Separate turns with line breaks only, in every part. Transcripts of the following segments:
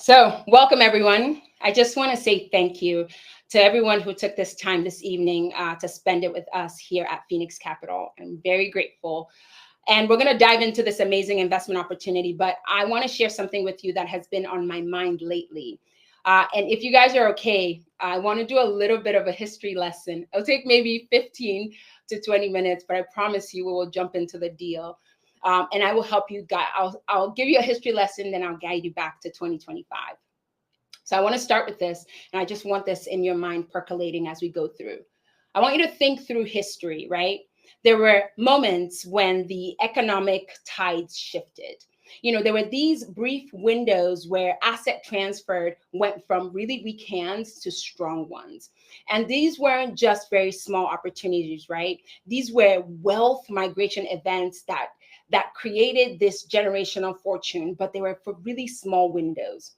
So, welcome everyone. I just want to say thank you to everyone who took this time this evening to spend it with us here at Pheenyx Capital. I'm very grateful. And we're going to dive into this amazing investment opportunity, but I want to share something with you that has been on my mind lately. And if you guys are okay, I want to do a little bit of a history lesson. It'll take maybe 15 to 20 minutes, but I promise you we will jump into the deal. And I will help you guide. I'll give you a history lesson, then I'll guide you back to 2025. So I want to start with this, and I just want this in your mind percolating as we go through. I want you to think through history, right? There were moments when the economic tides shifted. There were these brief windows where asset transfer went from really weak hands to strong ones. And these weren't just very small opportunities, right? These were wealth migration events that created this generational fortune, but they were for really small windows.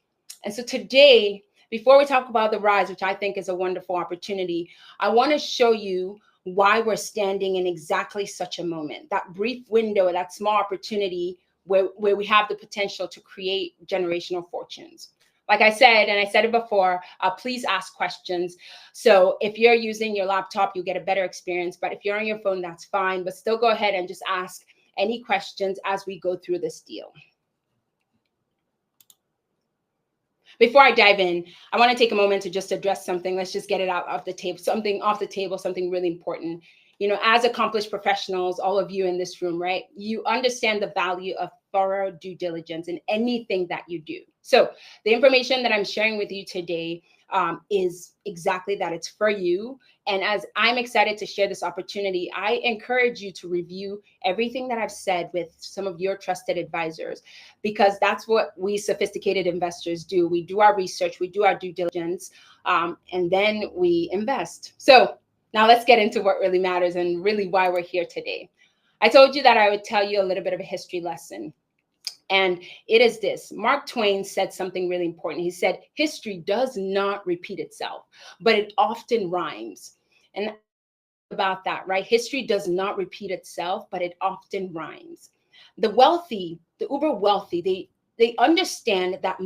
And so today, before we talk about the rise, which I think is a wonderful opportunity, I want to show you why we're standing in exactly such a moment, that brief window, that small opportunity where we have the potential to create generational fortunes. Like I said, and I said it before, please ask questions. So if you're using your laptop, you'll get a better experience. But if you're on your phone, that's fine. But still go ahead and just ask any questions as we go through this deal. Before I dive in, I want to take a moment to just address something. Let's just get it out of the table, something off the table, something really important. As accomplished professionals, all of you in this room, right? You understand the value of thorough due diligence in anything that you do. So the information that I'm sharing with you today is exactly that. It's for you. And as I'm excited to share this opportunity, I encourage you to review everything that I've said with some of your trusted advisors, because that's what we sophisticated investors do. We do our research, we do our due diligence, and then we invest. So now let's get into what really matters and really why we're here today. I told you that I would tell you a little bit of a history lesson. And it is this. Mark Twain said something really important. He said, history does not repeat itself, but it often rhymes. And about that, right? History does not repeat itself, but it often rhymes. The wealthy, the uber wealthy, they understand that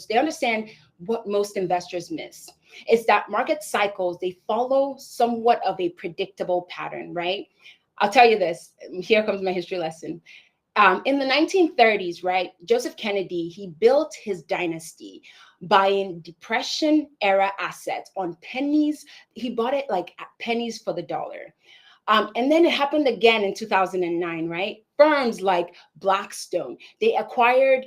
they understand what most investors miss. It's that market cycles, they follow somewhat of a predictable pattern, right? I'll tell you this. Here comes my history lesson. In the 1930s, right, Joseph Kennedy, he built his dynasty buying Depression era assets on pennies. He bought it like at pennies for the dollar. And then it happened again in 2009, right? Firms like Blackstone, they acquired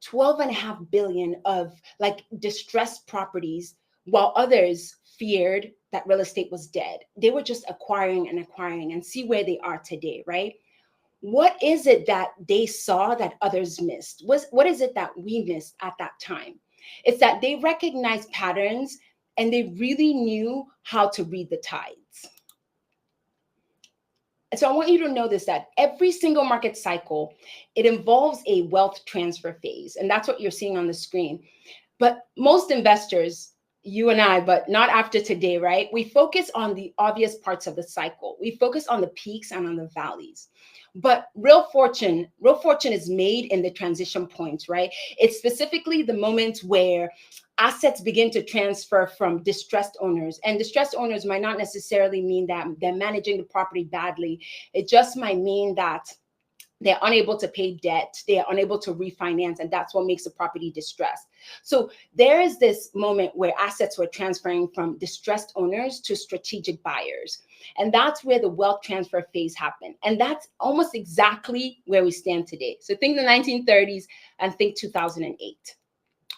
12.5 billion of like distressed properties, while others feared that real estate was dead. They were just acquiring and see where they are today, right? What is it that they saw that others missed? What is it that we missed at that time? It's that they recognized patterns and they really knew how to read the tides. And so I want you to know this, that every single market cycle, it involves a wealth transfer phase. And that's what you're seeing on the screen. But most investors, you and I, but not after today, right? We focus on the obvious parts of the cycle. We focus on the peaks and on the valleys. But real fortune is made in the transition points, right? It's specifically the moments where assets begin to transfer from distressed owners. And distressed owners might not necessarily mean that they're managing the property badly. It just might mean that they're unable to pay debt, they are unable to refinance, and that's what makes the property distressed. So there is this moment where assets were transferring from distressed owners to strategic buyers. And that's where the wealth transfer phase happened. And that's almost exactly where we stand today. So think the 1930s and think 2008.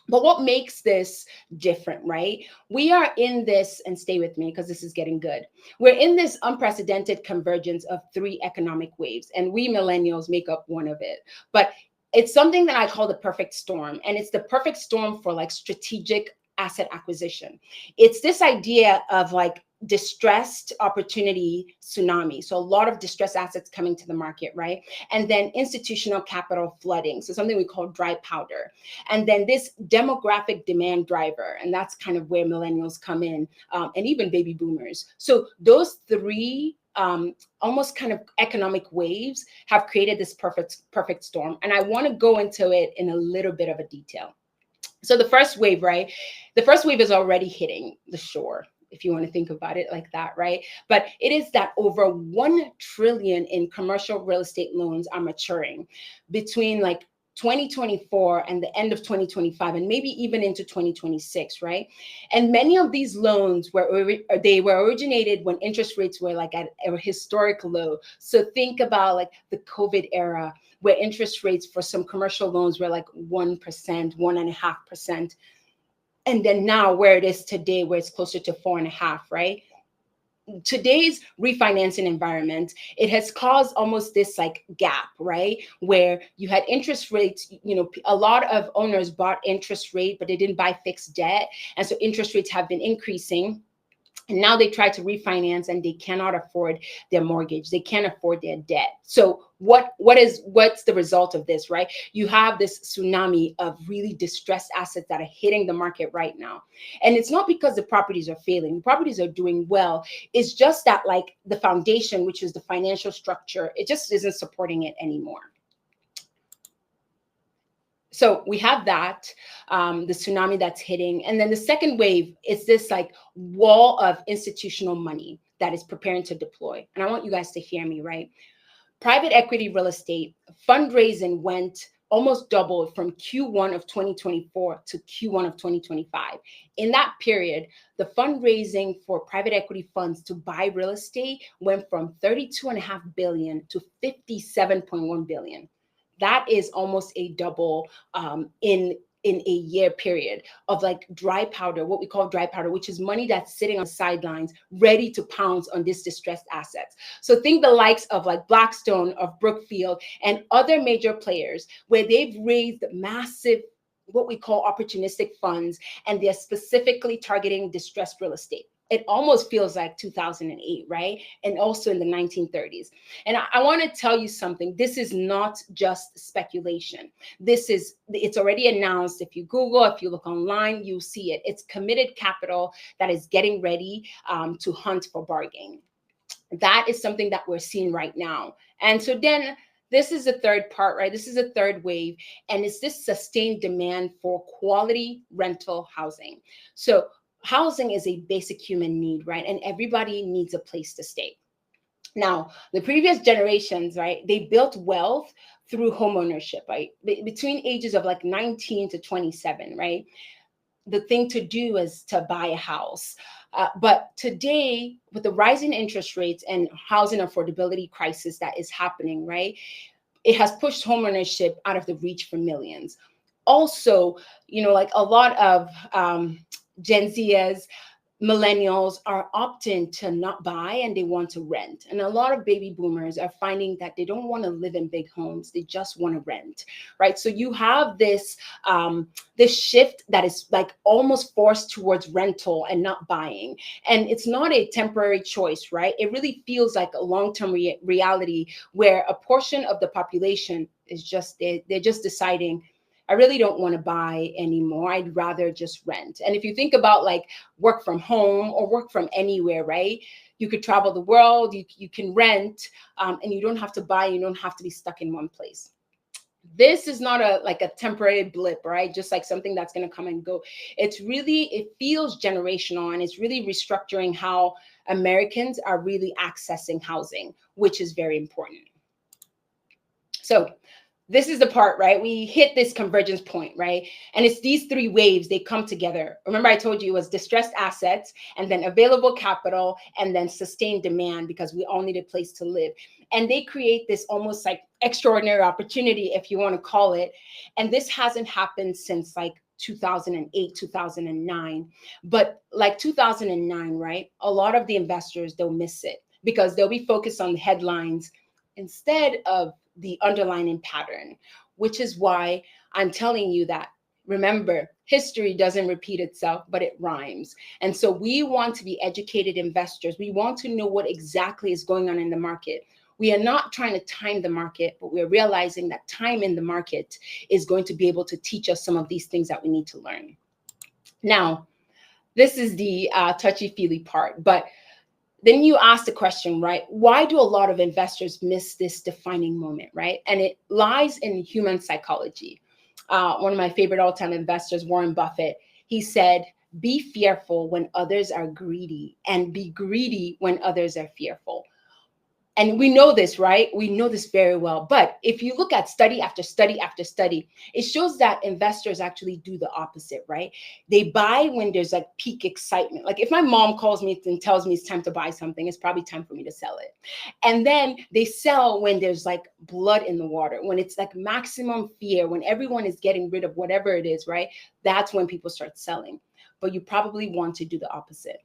But what makes this different, right? We are in this, and stay with me because this is getting good. We're in this unprecedented convergence of three economic waves, and we millennials make up one of it. But it's something that I call the perfect storm, and it's the perfect storm for like strategic asset acquisition. It's this idea of like distressed opportunity tsunami. So a lot of distressed assets coming to the market, right? And then institutional capital flooding. So something we call dry powder. And then this demographic demand driver. And that's kind of where millennials come in, and even baby boomers. So those three almost kind of economic waves have created this perfect storm. And I want to go into it in a little bit of a detail. So the first wave, right? The first wave is already hitting the shore, if you want to think about it like that, right? But it is that over 1 trillion in commercial real estate loans are maturing between like 2024 and the end of 2025, and maybe even into 2026, right? And many of these loans they were originated when interest rates were like at a historic low. So think about like the COVID era, where interest rates for some commercial loans were like 1%, 1.5%. And then now where it is today, where it's closer to 4.5%, right? Today's refinancing environment, it has caused almost this like gap, right? Where you had interest rates, a lot of owners bought interest rate, but they didn't buy fixed debt. And so interest rates have been increasing. And now they try to refinance and they cannot afford their mortgage. They can't afford their debt. So what's the result of this, right? You have this tsunami of really distressed assets that are hitting the market right now. And it's not because the properties are failing. The properties are doing well. It's just that like the foundation, which is the financial structure, it just isn't supporting it anymore. So we have that, the tsunami that's hitting. And then the second wave is this like wall of institutional money that is preparing to deploy. And I want you guys to hear me, right? Private equity real estate fundraising went almost doubled from Q1 of 2024 to Q1 of 2025. In that period, the fundraising for private equity funds to buy real estate went from 32.5 billion to 57.1 billion. That is almost a double in a year period of like dry powder, what we call dry powder, which is money that's sitting on the sidelines, ready to pounce on this distressed assets. So think the likes of like Blackstone, of Brookfield, and other major players where they've raised massive, what we call opportunistic funds, and they're specifically targeting distressed real estate. It almost feels like 2008, right? And also in the 1930s. And I want to tell you something. This is not just speculation. It's already announced. If you Google, if you look online, you'll see it. It's committed capital that is getting ready to hunt for bargain. That is something that we're seeing right now. And so then this is the third part, right? This is the third wave. And it's this sustained demand for quality rental housing. So housing is a basic human need, right? And everybody needs a place to stay. Now, the previous generations, right, they built wealth through homeownership, right? Between ages of like 19 to 27, right? The thing to do is to buy a house. But today, with the rising interest rates and housing affordability crisis that is happening, right, it has pushed homeownership out of the reach for millions. Also, like a lot of Gen Zers, millennials are opting to not buy and they want to rent. And a lot of baby boomers are finding that they don't want to live in big homes. They just want to rent, right? So you have this shift that is like almost forced towards rental and not buying. And it's not a temporary choice, right? It really feels like a long-term reality where a portion of the population is just, they're just deciding, I really don't want to buy anymore. I'd rather just rent. And if you think about like work from home or work from anywhere, right? You could travel the world, you can rent, and you don't have to buy, you don't have to be stuck in one place. This is not a temporary blip, right? Just like something that's going to come and go. It feels generational, and it's really restructuring how Americans are really accessing housing, which is very important. So this is the part, right? We hit this convergence point, right? And it's these three waves, they come together. Remember, I told you it was distressed assets, and then available capital, and then sustained demand, because we all need a place to live. And they create this almost like extraordinary opportunity, if you want to call it. And this hasn't happened since like 2008, 2009. But like 2009, right? A lot of the investors, they'll miss it because they'll be focused on the headlines instead of the underlying pattern, which is why I'm telling you that, remember, history doesn't repeat itself, but it rhymes. And so we want to be educated investors. We want to know what exactly is going on in the market. We are not trying to time the market, but we're realizing that time in the market is going to be able to teach us some of these things that we need to learn. Now, this is the touchy-feely part, but then you ask the question, right? Why do a lot of investors miss this defining moment, right? And it lies in human psychology. one of my favorite all-time investors, Warren Buffett, he said, be fearful when others are greedy and be greedy when others are fearful. And we know this, right? We know this very well. But if you look at study after study after study, it shows that investors actually do the opposite, right? They buy when there's like peak excitement. Like if my mom calls me and tells me it's time to buy something, it's probably time for me to sell it. And then they sell when there's like blood in the water, when it's like maximum fear, when everyone is getting rid of whatever it is, right? That's when people start selling. But you probably want to do the opposite.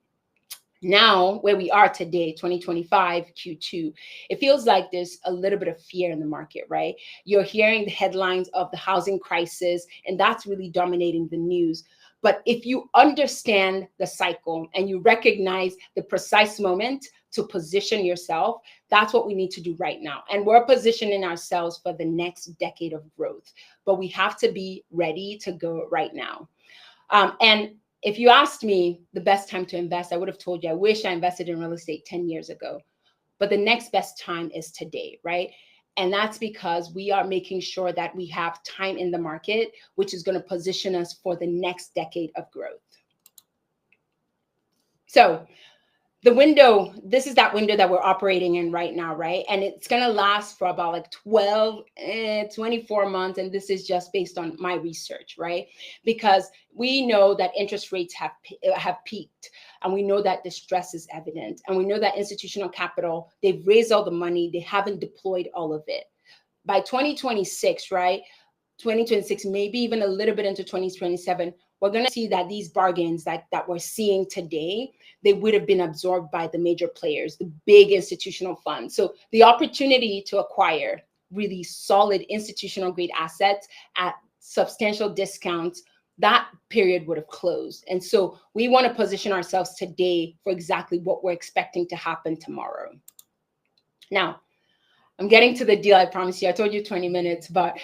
Now, where we are today, 2025 Q2, it feels like there's a little bit of fear in the market, right? You're hearing the headlines of the housing crisis, and that's really dominating the news. But if you understand the cycle and you recognize the precise moment to position yourself, that's what we need to do right now. And we're positioning ourselves for the next decade of growth, but we have to be ready to go right now. And if you asked me the best time to invest, I would have told you, I wish I invested in real estate 10 years ago. But the next best time is today, right? And that's because we are making sure that we have time in the market, which is going to position us for the next decade of growth. So the window, this is that window that we're operating in right now, right? And it's going to last for about like 24 months. And this is just based on my research, right? Because we know that interest rates have peaked, and we know that distress is evident, and we know that institutional capital, they've raised all the money, they haven't deployed all of it. By 2026, right? 2026, maybe even a little bit into 2027, we're going to see that these bargains that we're seeing today, they would have been absorbed by the major players, the big institutional funds. So the opportunity to acquire really solid institutional grade assets at substantial discounts, that period would have closed. And so we want to position ourselves today for exactly what we're expecting to happen tomorrow. Now, I'm getting to the deal, I promise you. I told you 20 minutes, but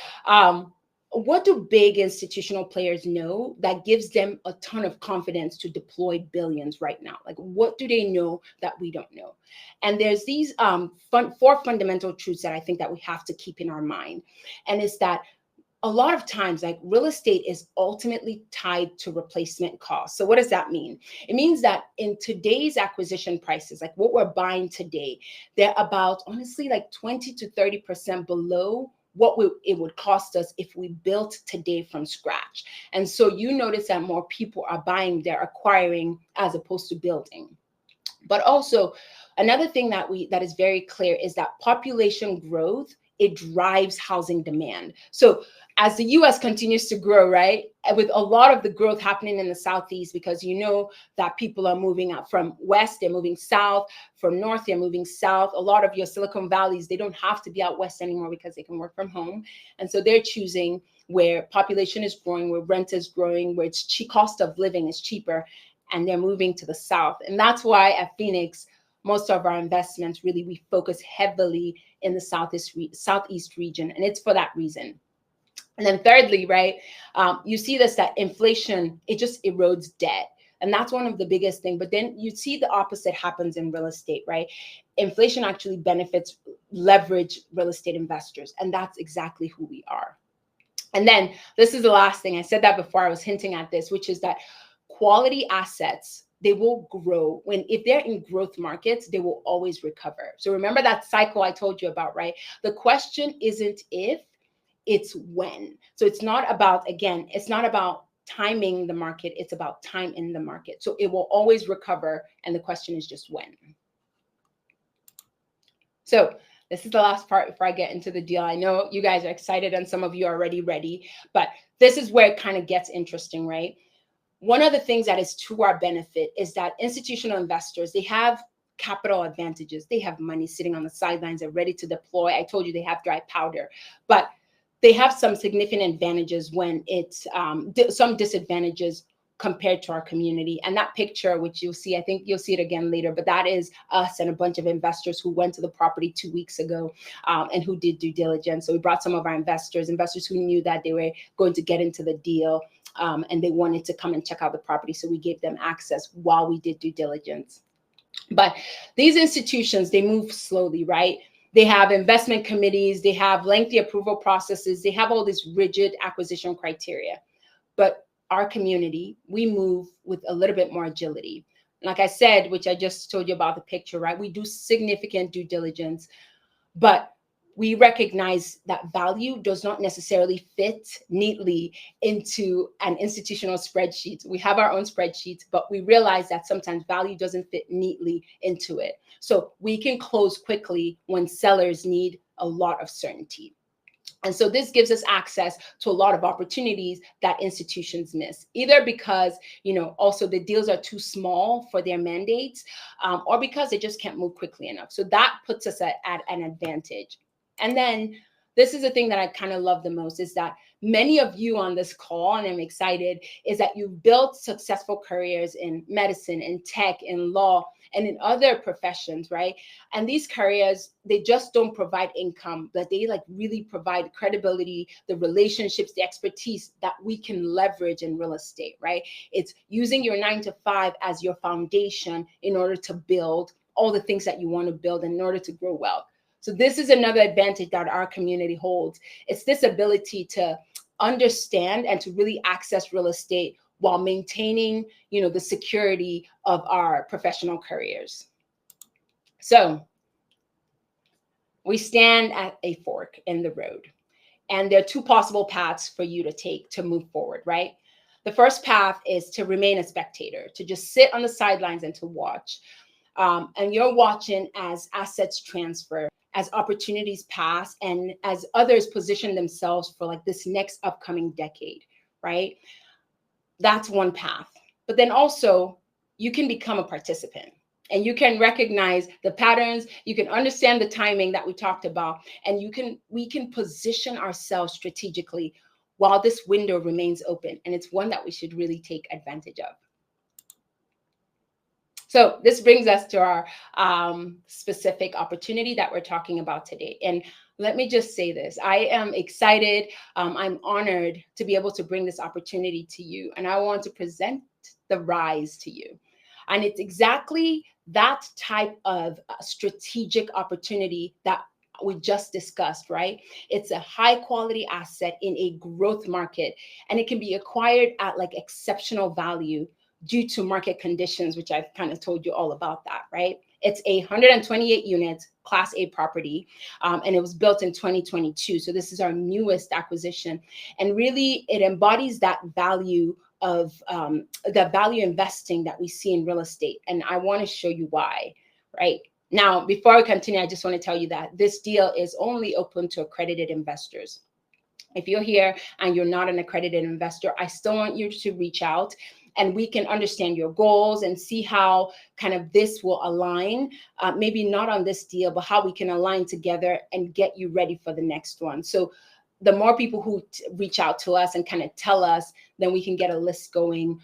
what do big institutional players know that gives them a ton of confidence to deploy billions right now? Like, what do they know that we don't know? And there's these four fundamental truths that I think that we have to keep in our mind. And it's that a lot of times, like, real estate is ultimately tied to replacement costs. So what does that mean? It means that in today's acquisition prices, like what we're buying today, they're about, honestly, like 20 to 30% below what it would cost us if we built today from scratch. And so you notice that more people are buying, they're acquiring as opposed to building. But also, another thing that is very clear is that population growth, it drives housing demand. So as the US continues to grow, right, with a lot of the growth happening in the Southeast, because you know that people are moving out from West, they're moving South, from North, they're moving South. A lot of your Silicon Valleys, they don't have to be out West anymore because they can work from home. And so they're choosing where population is growing, where rent is growing, where it's cost of living is cheaper, and they're moving to the South. And that's why at Pheenyx, most of our investments, really, we focus heavily in the Southeast region. And it's for that reason. And then thirdly, right, you see this, that inflation, it just erodes debt. And that's one of the biggest things. But then you see the opposite happens in real estate, right? Inflation actually benefits leverage real estate investors. And that's exactly who we are. And then this is the last thing. I said that before, I was hinting at this, which is that quality assets, they will grow. If they're in growth markets, they will always recover. So remember that cycle I told you about, right? The question isn't if, it's when. So it's not about, again, it's not about timing the market, it's about time in the market. So it will always recover, and the question is just when. So this is the last part before I get into the deal. I know you guys are excited and some of you are already ready, but this is where it kind of gets interesting, right? One of the things that is to our benefit is that institutional investors, they have capital advantages. They have money sitting on the sidelines, they're ready to deploy. I told you they have dry powder, but they have some significant advantages when it's some disadvantages compared to our community. And that picture, which you'll see, I think you'll see it again later, but that is us and a bunch of investors who went to the property 2 weeks ago and who did due diligence. So we brought some of our investors who knew that they were going to get into the deal and they wanted to come and check out the property. So we gave them access while we did due diligence. But these institutions, they move slowly, right? They have investment committees, they have lengthy approval processes, they have all these rigid acquisition criteria. But our community, we move with a little bit more agility. Like I said, which I just told you about the picture, right? We do significant due diligence, but we recognize that value does not necessarily fit neatly into an institutional spreadsheet. We have our own spreadsheets, but we realize that sometimes value doesn't fit neatly into it. So we can close quickly when sellers need a lot of certainty. And so this gives us access to a lot of opportunities that institutions miss, either because, also the deals are too small for their mandates, or because they just can't move quickly enough. So that puts us at an advantage. And then this is the thing that I kind of love the most, is that many of you on this call, and I'm excited, is that you've built successful careers in medicine, in tech, in law, and in other professions, right? And these careers, they just don't provide income, but they really provide credibility, the relationships, the expertise that we can leverage in real estate, right? It's using your 9 to 5 as your foundation in order to build all the things that you want to build in order to grow wealth. So this is another advantage that our community holds. It's this ability to understand and to really access real estate while maintaining, the security of our professional careers. So we stand at a fork in the road, and there are 2 possible paths for you to take to move forward, right? The first path is to remain a spectator, to just sit on the sidelines and to watch. And you're watching as assets transfer, as opportunities pass, and as others position themselves for this next upcoming decade, right? That's one path. But then also you can become a participant, and you can recognize the patterns, you can understand the timing that we talked about, and we can position ourselves strategically while this window remains open. And it's one that we should really take advantage of. So this brings us to our specific opportunity that we're talking about today. And let me just say this. I am excited. I'm honored to be able to bring this opportunity to you. And I want to present the Rise to you. And it's exactly that type of strategic opportunity that we just discussed, right? It's a high quality asset in a growth market, and it can be acquired at exceptional value due to market conditions, which I've kind of told you all about that, right? It's a 128 units Class A property, and it was built in 2022. So this is our newest acquisition. And really, it embodies that value of the value investing that we see in real estate. And I want to show you why, right? Now, before I continue, I just want to tell you that this deal is only open to accredited investors. If you're here and you're not an accredited investor, I still want you to reach out, and we can understand your goals and see how kind of this will align, maybe not on this deal, but how we can align together and get you ready for the next one. So the more people who reach out to us and kind of tell us, then we can get a list going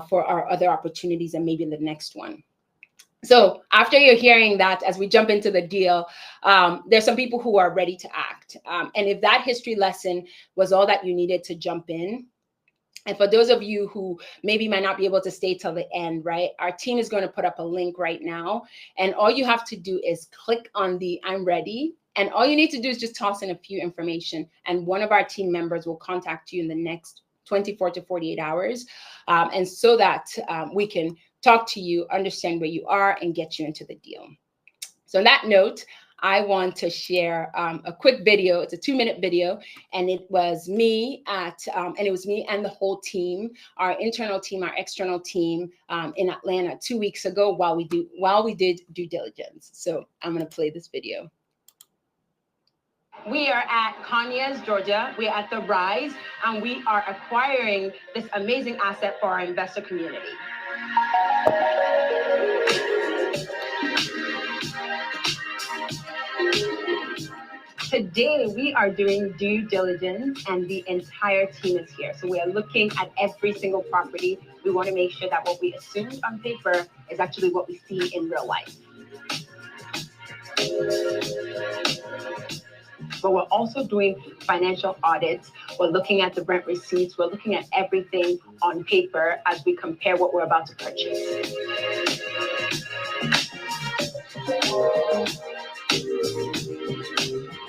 for our other opportunities and maybe the next one. So after you're hearing that, as we jump into the deal, there's some people who are ready to act. And if that history lesson was all that you needed to jump in, and for those of you who maybe might not be able to stay till the end, right? Our team is going to put up a link right now. And all you have to do is click on the I'm ready. And all you need to do is just toss in a few information. And one of our team members will contact you in the next 24 to 48 hours. And so that we can talk to you, understand where you are, and get you into the deal. So on that note, I want to share a quick video. It's a 2-minute video, and it was me and the whole team, our internal team, our external team in Atlanta 2 weeks ago while we did due diligence. So I'm going to play this video. We are at Conyers, Georgia. We're at the Rise, and we are acquiring this amazing asset for our investor community. Today, we are doing due diligence, and the entire team is here. So we are looking at every single property. We want to make sure that what we assumed on paper is actually what we see in real life. But we're also doing financial audits. We're looking at the rent receipts. We're looking at everything on paper as we compare what we're about to purchase.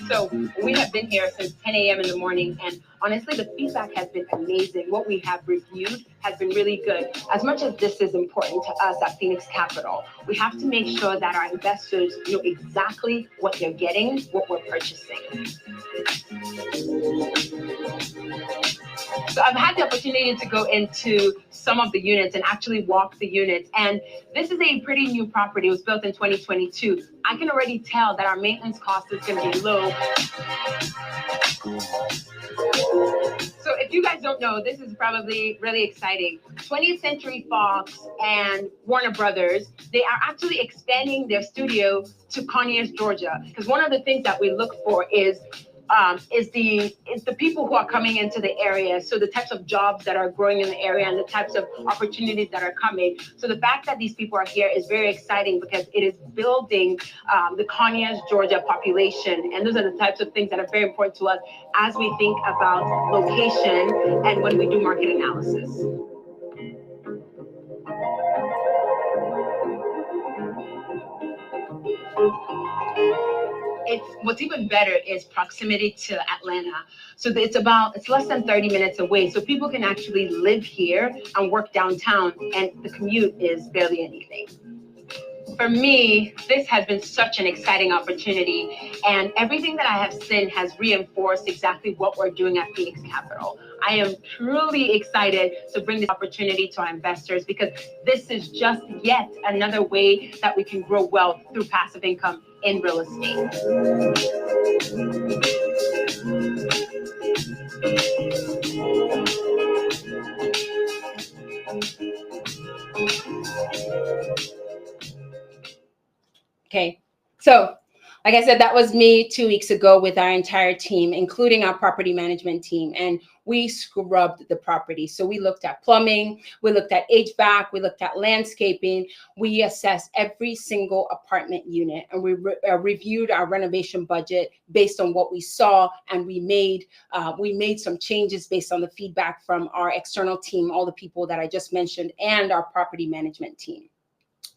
So we have been here since 10 a.m. in the morning, and honestly, the feedback has been amazing. What we have reviewed has been really good. As much as this is important to us at Pheenyx Capital, we have to make sure that our investors know exactly what they're getting, what we're purchasing. So I've had the opportunity to go into some of the units and actually walk the units. And this is a pretty new property. It was built in 2022. I can already tell that our maintenance cost is going to be low. So if you guys don't know, this is probably really exciting. 20th Century Fox and Warner Brothers, they are actually expanding their studio to Conyers, Georgia. Because one of the things that we look for is the people who are coming into the area. So the types of jobs that are growing in the area and the types of opportunities that are coming. So the fact that these people are here is very exciting because it is building the Conyers, Georgia population. And those are the types of things that are very important to us as we think about location and when we do market analysis. What's even better is proximity to Atlanta. So it's less than 30 minutes away. So people can actually live here and work downtown, and the commute is barely anything. For me, this has been such an exciting opportunity, and everything that I have seen has reinforced exactly what we're doing at Pheenyx Capital. I am truly excited to bring this opportunity to our investors because this is just yet another way that we can grow wealth through passive income in real estate. Okay, so like I said, that was me 2 weeks ago with our entire team, including our property management team, and we scrubbed the property. So we looked at plumbing, we looked at HVAC, we looked at landscaping, we assessed every single apartment unit, and we reviewed our renovation budget based on what we saw, and we made some changes based on the feedback from our external team, all the people that I just mentioned, and our property management team.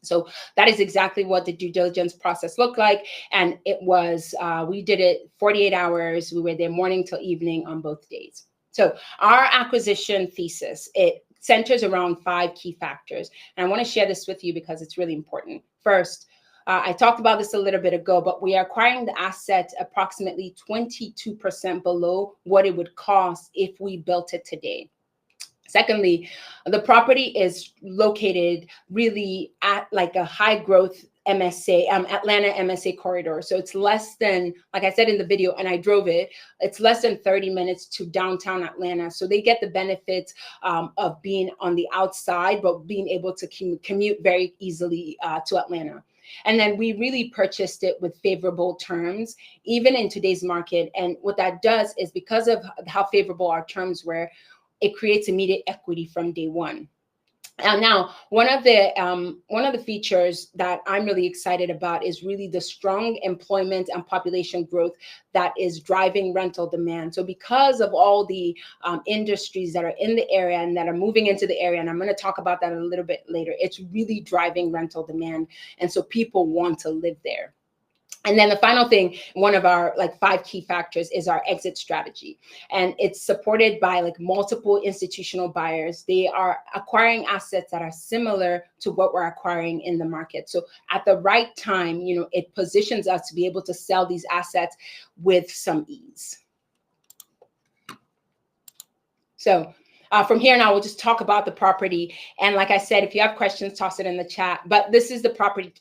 So that is exactly what the due diligence process looked like. And it was, we did it 48 hours. We were there morning till evening on both days. So our acquisition thesis, it centers around 5 key factors. And I want to share this with you because it's really important. First, I talked about this a little bit ago, but we are acquiring the asset approximately 22% below what it would cost if we built it today. Secondly, the property is located really at like a high growth MSA, Atlanta MSA corridor. So it's less than, like I said in the video, and I drove it, it's less than 30 minutes to downtown Atlanta. So they get the benefits of being on the outside, but being able to commute very easily to Atlanta. And then we really purchased it with favorable terms, even in today's market. And what that does is because of how favorable our terms were, it creates immediate equity from day one. And now, one of the features that I'm really excited about is really the strong employment and population growth that is driving rental demand. So because of all the industries that are in the area and that are moving into the area, and I'm going to talk about that a little bit later, it's really driving rental demand. And so people want to live there. And then the final thing, one of our 5 key factors is our exit strategy. And it's supported by multiple institutional buyers. They are acquiring assets that are similar to what we're acquiring in the market. So at the right time, it positions us to be able to sell these assets with some ease. So from here now, we'll just talk about the property. And like I said, if you have questions, toss it in the chat. But this is the property.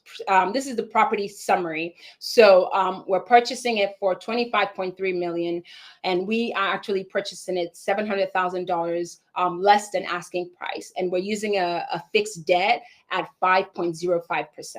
This is the property summary. So we're purchasing it for $25.3 million, and we are actually purchasing it $700,000 less than asking price. And we're using a fixed debt at 5.05%.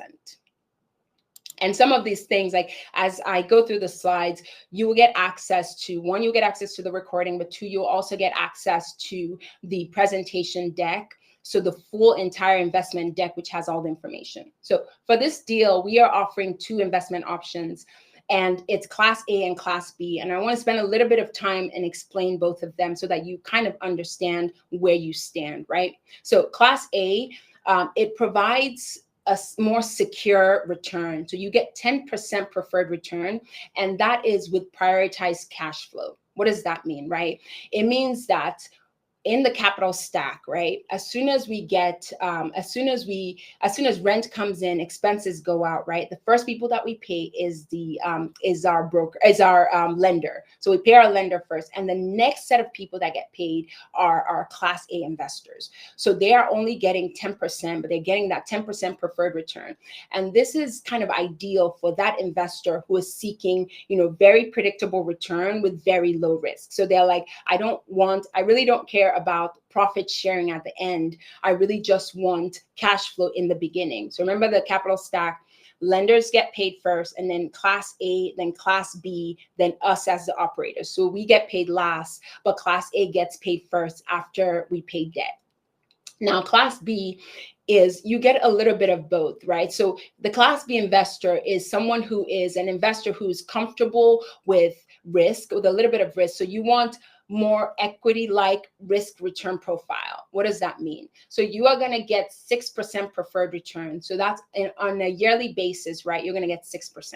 And some of these things, as I go through the slides, you will get access to, one, you'll get access to the recording, but 2, you'll also get access to the presentation deck. So the full entire investment deck, which has all the information. So for this deal, we are offering 2 investment options, and it's Class A and Class B. And I want to spend a little bit of time and explain both of them so that you kind of understand where you stand, right? So Class A, it provides more secure return. So you get 10% preferred return, and that is with prioritized cash flow. What does that mean, right? It means that in the capital stack, right? As soon as rent comes in, expenses go out, right? The first people that we pay is our lender. So we pay our lender first, and the next set of people that get paid are our Class A investors. So they are only getting 10%, but they're getting that 10% preferred return. And this is kind of ideal for that investor who is seeking, very predictable return with very low risk. So they're like, I really don't care about profit sharing at the end. I really just want cash flow in the beginning. So remember the capital stack, lenders get paid first, and then Class A, then Class B, then us as the operators. So we get paid last, but Class A gets paid first after we pay debt. Now, Class B is you get a little bit of both, right? So the Class B investor is someone who is an investor who's comfortable with risk, with a little bit of risk. So you want more equity-like risk return profile. What does that mean? So you are going to get 6% preferred return. So that's on a yearly basis, right? You're going to get 6%.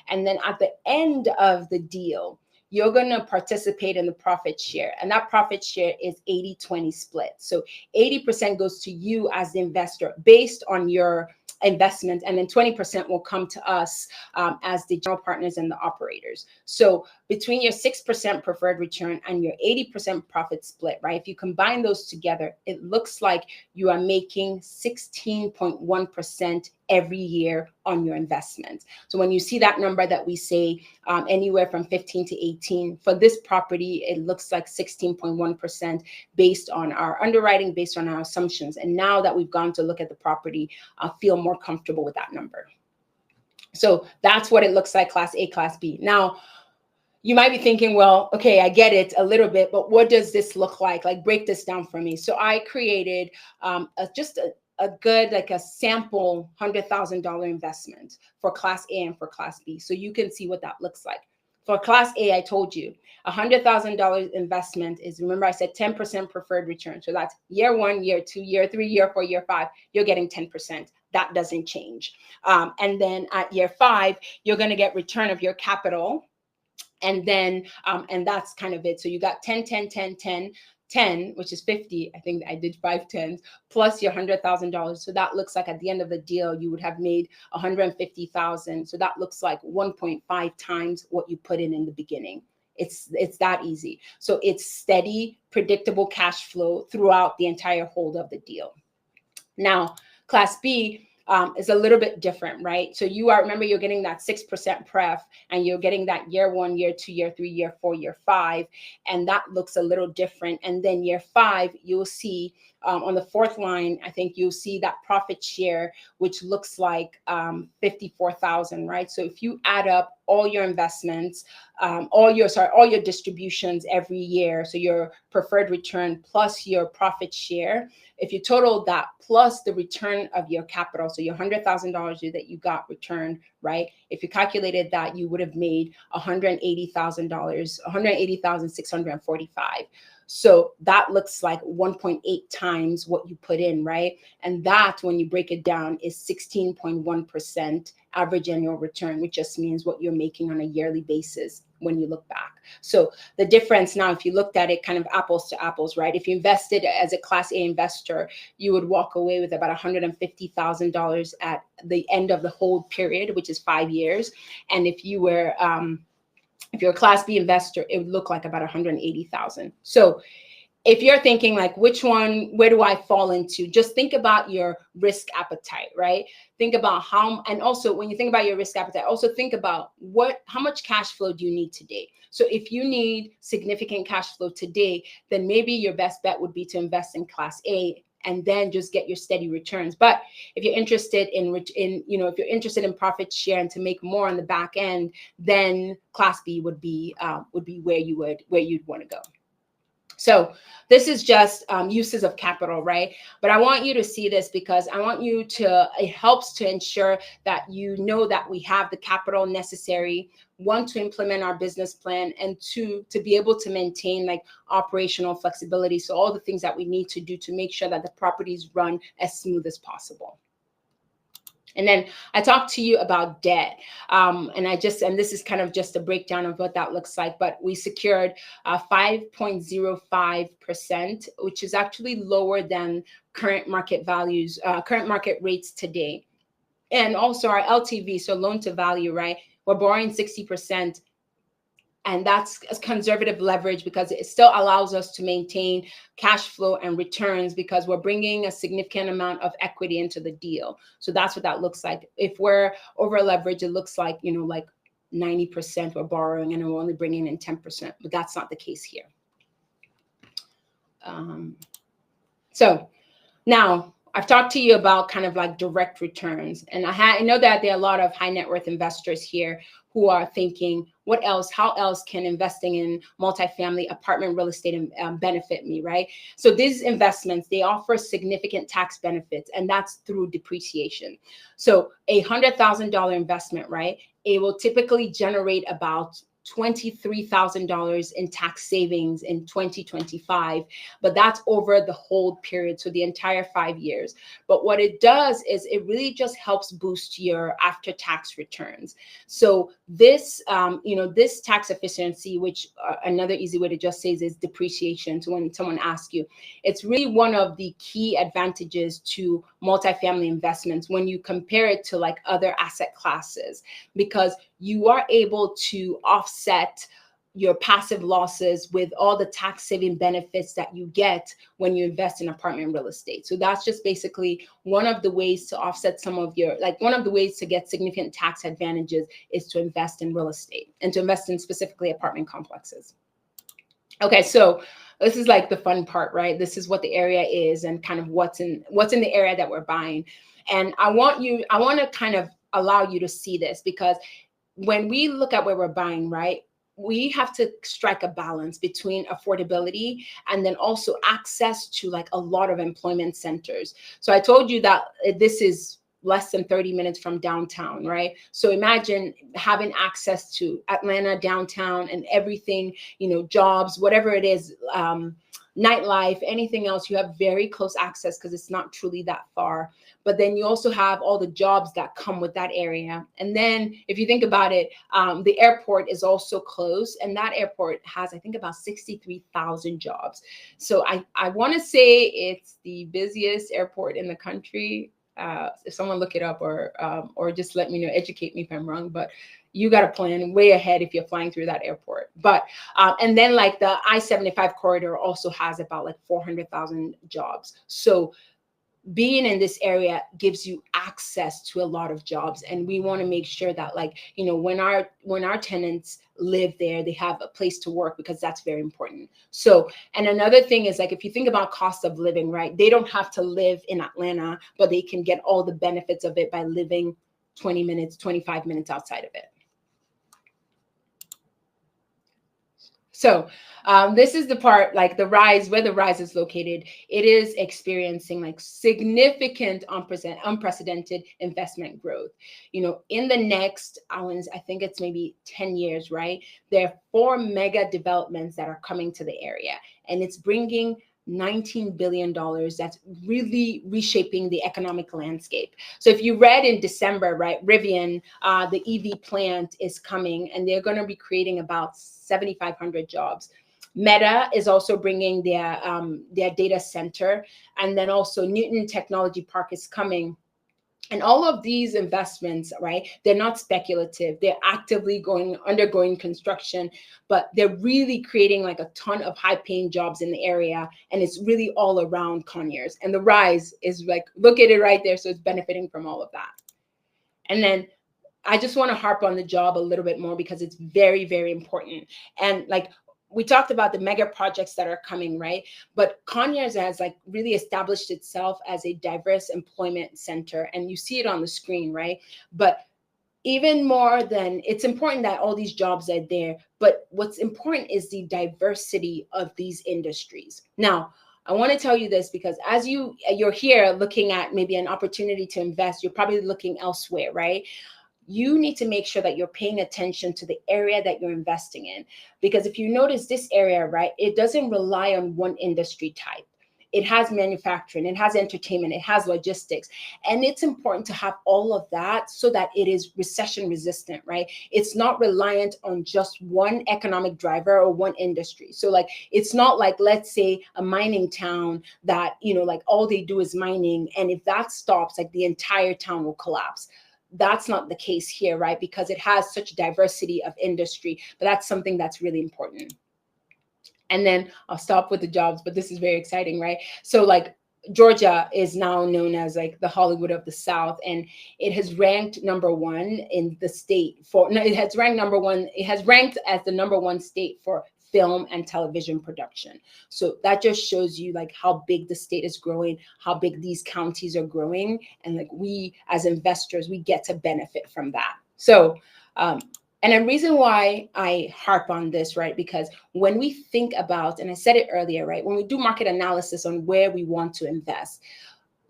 And then at the end of the deal, you're going to participate in the profit share. And that profit share is 80-20 split. So 80% goes to you as the investor based on your investment, and then 20% will come to us as the general partners and the operators. So between your 6% preferred return and your 80% profit split, right? If you combine those together, it looks like you are making 16.1% every year on your investment. So when you see that number that we say anywhere from 15 to 18, for this property, it looks like 16.1% based on our underwriting, based on our assumptions. And now that we've gone to look at the property, I feel more comfortable with that number. So that's what it looks like, Class A, Class B. Now, you might be thinking, well, okay, I get it a little bit, but what does this look like? Like, break this down for me. So I created just a good, like a sample $100,000 investment for Class A and for Class B. So you can see what that looks like. For Class A, I told you $100,000 investment is, remember I said 10% preferred return. So that's year 1, year 2, year 3, year 4, year 5, you're getting 10%. That doesn't change. And then at year 5, you're going to get return of your capital. And then, and that's kind of it. So you got 10, 10, 10, 10, 10, which is 50. I think I did 5 10s plus your $100,000. So that looks like at the end of the deal, you would have made 150,000. So that looks like 1.5 times what you put in the beginning. It's that easy. So it's steady, predictable cash flow throughout the entire hold of the deal. Now, Class B is a little bit different, right? So remember, you're getting that 6% pref, and you're getting that year 1, year 2, year 3, year 4, year 5, and that looks a little different. And then year 5, you'll see on the 4th line, I think you'll see that profit share, which looks like 54,000, right? So if you add up all your investments, all your distributions every year, so your preferred return plus your profit share, if you total that plus the return of your capital, so your $100,000 that you got returned, right? If you calculated that, you would have made $180,000, $180,645. So that looks like 1.8 times what you put in, right? And that, when you break it down, is 16.1% average annual return, which just means what you're making on a yearly basis when you look back. So the difference now, if you looked at it kind of apples to apples, right? If you invested as a Class A investor, you would walk away with about $150,000 at the end of the hold period, which is 5 years. And if you were if you're a Class B investor, it would look like about 180,000. So if you're thinking like, which one, where do I fall into? Just think about your risk appetite, right? Think about and also when you think about your risk appetite, also think about how much cash flow do you need today? So if you need significant cash flow today, then maybe your best bet would be to invest in Class A and then just get your steady returns. But if you're interested if you're interested in profit share and to make more on the back end, then Class B would be where you'd want to go. So this is just uses of capital, right? But I want you to see this because it helps to ensure that you know that we have the capital necessary, 1, to implement our business plan, and 2, to be able to maintain like operational flexibility. So all the things that we need to do to make sure that the properties run as smooth as possible. And then I talked to you about debt. And this is kind of just a breakdown of what that looks like, but we secured 5.05%, which is actually lower than current market values, current market rates today. And also our LTV, so loan to value, right? We're borrowing 60%. And that's a conservative leverage because it still allows us to maintain cash flow and returns because we're bringing a significant amount of equity into the deal. So that's what that looks like. If we're over leveraged, it looks like, like 90% we're borrowing and we're only bringing in 10%, but that's not the case here. So now I've talked to you about kind of like direct returns. And I know that there are a lot of high net worth investors here who are thinking, what else, how else can investing in multifamily apartment real estate benefit me, right? So these investments, they offer significant tax benefits, and that's through depreciation. So $100,000 investment, right? It will typically generate about $23,000 in tax savings in 2025, but that's over the hold period, so the entire 5 years. But what it does is it really just helps boost your after-tax returns. So this, this tax efficiency, which another easy way to just say is depreciation. So when someone asks you, it's really one of the key advantages to multifamily investments when you compare it to like other asset classes, because you are able to offset your passive losses with all the tax saving benefits that you get when you invest in apartment real estate. So that's just basically one of the ways to offset some of your, one of the ways to get significant tax advantages is to invest in real estate and to invest in specifically apartment complexes. Okay, so this is like the fun part, right? This is what the area is and kind of what's in the area that we're buying. And I want to kind of allow you to see this, because when we look at where we're buying, right, we have to strike a balance between affordability and then also access to like a lot of employment centers. So I told you that this is less than 30 minutes from downtown, right? So imagine having access to Atlanta downtown and everything, jobs, whatever it is, nightlife, anything else, you have very close access because it's not truly that far. But then you also have all the jobs that come with that area. And then if you think about it, the airport is also close, and that airport has, I think, about 63,000 jobs. So I want to say it's the busiest airport in the country. If someone look it up or just let me know, educate me if I'm wrong, but you got to plan way ahead if you're flying through that airport. But and then like the I-75 corridor also has about like 400,000 jobs. So being in this area gives you access to a lot of jobs, and we want to make sure that when our tenants live there, they have a place to work, because that's very important. So, and another thing is, like, if you think about cost of living, right, they don't have to live in Atlanta, but they can get all the benefits of it by living 20 minutes, 25 minutes outside of it. So this is the part, like the Rise, where the Rise is located. It is experiencing like significant unprecedented investment growth. In the next, I think it's maybe 10 years, right? There are 4 mega developments that are coming to the area, and it's bringing $19 billion. That's really reshaping the economic landscape. So if you read in December, right, Rivian, the EV plant is coming, and they're going to be creating about 7,500 jobs. Meta is also bringing their data center, and then also Newton Technology Park is coming. And all of these investments, right, they're not speculative. They're actively undergoing construction, but they're really creating like a ton of high-paying jobs in the area, and it's really all around Conyers. And the Rise is like, look at it right there, so it's benefiting from all of that. And then I just want to harp on the job a little bit more, because it's very, very important. And like, we talked about the mega projects that are coming, right? But Conyers has like really established itself as a diverse employment center, and you see it on the screen, right? But even more than, it's important that all these jobs are there, but what's important is the diversity of these industries. Now, I want to tell you this, because as you're here looking at maybe an opportunity to invest, you're probably looking elsewhere, right? You need to make sure that you're paying attention to the area that you're investing in. Because if you notice this area, right, it doesn't rely on one industry type. it has manufacturing, it has entertainment, it has logistics. And it's important to have all of that so that it is recession resistant, right? It's not reliant on just one economic driver or one industry. So like, it's not like, let's say, a mining town that, you know, like all they do is mining. And if that stops, like the entire town will collapse. That's not the case here, right? Because it has such diversity of industry, but that's something that's really important. And then I'll stop with the jobs, but this is very exciting, right? So like, Georgia is now known as like the Hollywood of the South, and it has ranked #1 in the state for, no, it has ranked #1, it has ranked as the #1 state for film and television production. So that just shows you like how big the state is growing, how big these counties are growing, and like we as investors, we get to benefit from that. So and a reason why I harp on this, right? Because when we think about, and I said it earlier, right? When we do market analysis on where we want to invest,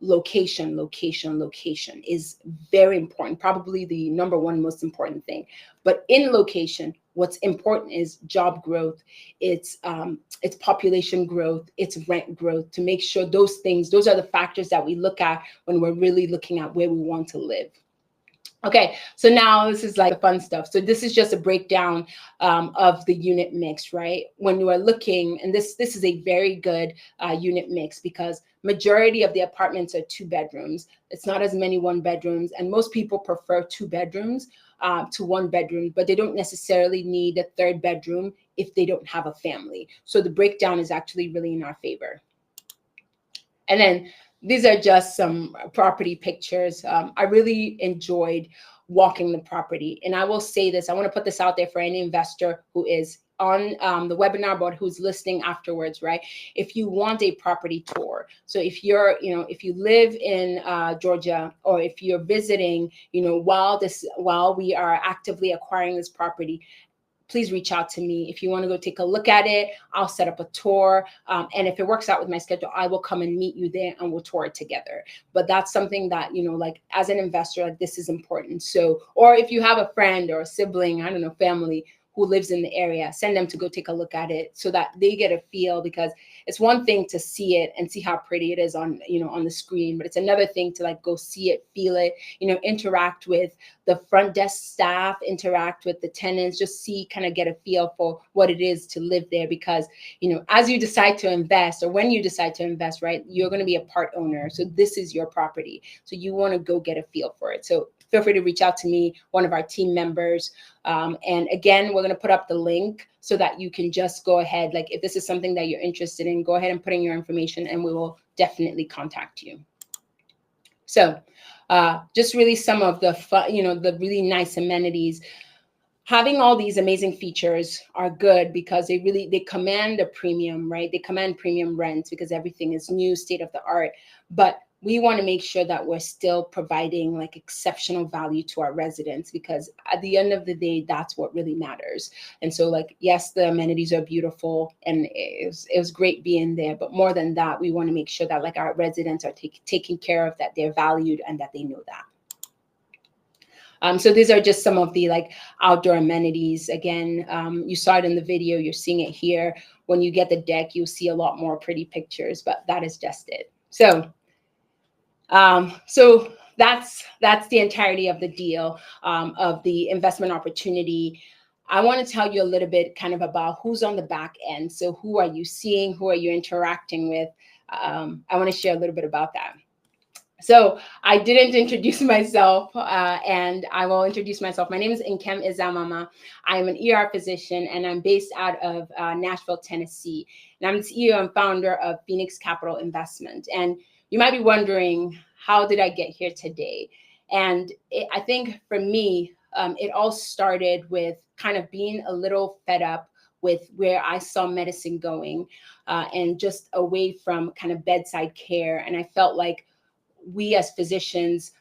location, location, location is very important, probably the #1 most important thing. But in location, what's important is job growth, it's population growth, it's rent growth, to make sure those things, those are the factors that we look at when we're really looking at where we want to live. Okay, so now this is like the fun stuff. So this is just a breakdown of the unit mix, right? When you are looking, and this is a very good unit mix, because majority of the apartments are 2 bedrooms. It's not as many 1 bedrooms, and most people prefer 2 bedrooms to 1 bedroom, but they don't necessarily need a 3rd bedroom if they don't have a family. So the breakdown is actually really in our favor. And then these are just some property pictures. I really enjoyed walking the property. And I will say this, I want to put this out there for any investor who is on the webinar, but who's listening afterwards, right? If you want a property tour, so if you're, you know, if you live in Georgia, or if you're visiting, you know, while we are actively acquiring this property, please reach out to me. If you want to go take a look at it, I'll set up a tour. And if it works out with my schedule, I will come and meet you there and we'll tour it together. But that's something that, you know, like as an investor, like this is important. So, or if you have a friend or a sibling, I don't know, family who lives in the area, send them to go take a look at it so that they get a feel, because it's one thing to see it and see how pretty it is on, you know, on the screen, but it's another thing to like go see it, feel it, you know, interact with the front desk staff, interact with the tenants, just see, kind of get a feel for what it is to live there. Because, you know, as you decide to invest, or when you decide to invest, right, you're going to be a part owner. So this is your property. So you want to go get a feel for it. So feel free to reach out to me, one of our team members. And again, we're going to put up the link so that you can just go ahead, like if this is something that you're interested in, go ahead and put in your information and we will definitely contact you. So just really some of the fun, you know, the really nice amenities. Having all these amazing features are good because they command a premium, right? They command premium rent because everything is new, state of the art. But we want to make sure that we're still providing like exceptional value to our residents, because at the end of the day, that's what really matters. And so like, yes, the amenities are beautiful and it was great being there. But more than that, we want to make sure that like our residents are taken care of, that they're valued and that they know that. So these are just some of the like outdoor amenities. Again, you saw it in the video, you're seeing it here. When you get the deck, you'll see a lot more pretty pictures, but that is just it. So that's the entirety of the deal, of the investment opportunity. I want to tell you a little bit kind of about who's on the back end. So who are you seeing? Who are you interacting with? I want to share a little bit about that. So I didn't introduce myself, and I will introduce myself. My name is Nkem Ezeamama. I am an ER physician, and I'm based out of Nashville, Tennessee. And I'm the CEO and founder of Pheenyx Capital Investment. And you might be wondering, how did I get here today? And I think for me, it all started with kind of being a little fed up with where I saw medicine going, and just away from kind of bedside care. And I felt like we as physicians,